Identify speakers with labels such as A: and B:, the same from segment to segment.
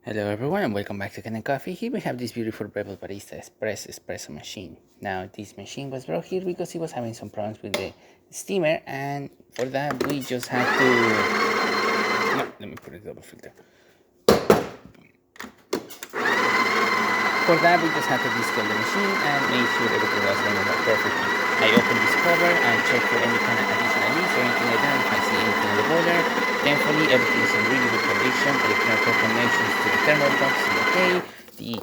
A: Hello everyone and welcome back to Kanen Coffee. Here we have this beautiful Breville Barista Espresso machine. Now this machine was brought here because it was having some problems with the steamer, and for that we just had to... No, let me put a double filter. For that we just had to descale the machine and make sure everything was running perfectly. I opened this cover and checked for any kind of additional leaks or anything like that. If I see anything on the boiler, thankfully everything is in really good condition. Electrical connections to the thermal blocks is okay. The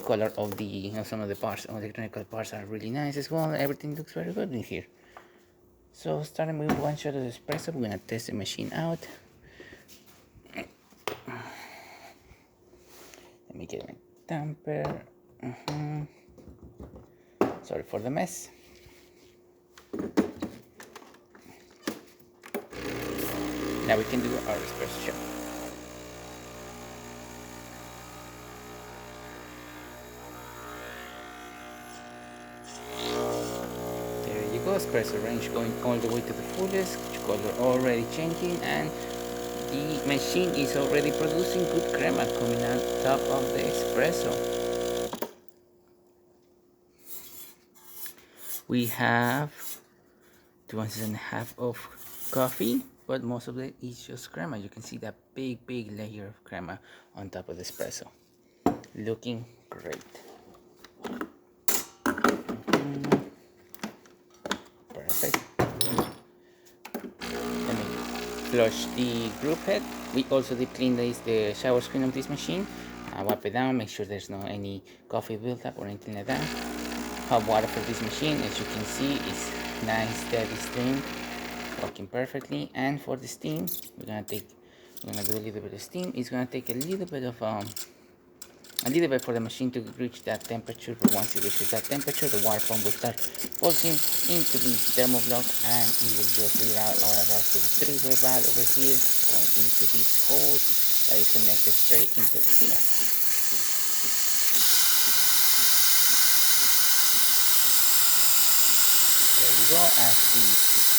A: color of the some of the parts, electronic parts are really nice as well. Everything looks very good in here. So starting with one shot of espresso, we're gonna test the machine out. Let me get my tamper. Sorry for the mess. Now we can do our espresso shot. There you go, espresso range going all the way to the fullest, color already changing, and the machine is already producing good crema coming out top of the espresso. We have 2.5 ounces of coffee, but most of it is just crema. You can see that big layer of crema on top of the espresso. Looking great. Perfect. Let me flush the group head. We also deep clean the shower screen of this machine. Wipe it down, make sure there's no any coffee buildup or anything like that. Hot water for this machine, as you can see, is nice steady stream, working perfectly. And for the steam, we're gonna do a little bit of steam. It's gonna take a little bit for the machine to reach that temperature. But once it reaches that temperature, the water pump will start pulsing into the thermal block, and it will just lead out all around to the three-way valve over here, going into this hose that is connected straight into the steamer. There you go. As the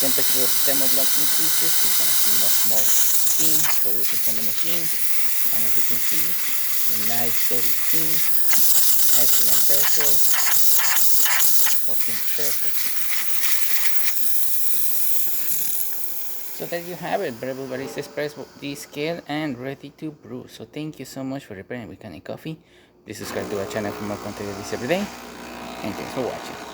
A: temperature of the thermal block increases, we're going to see much more steam producing from the machine. And as you can see, the nice steady steam, excellent pressure, working perfectly. So there you have it, Breville Barista Espresso descaled and ready to brew. So thank you so much for preparing with Kanen Coffee. Please subscribe to our channel for more content like this every day. And thanks for watching.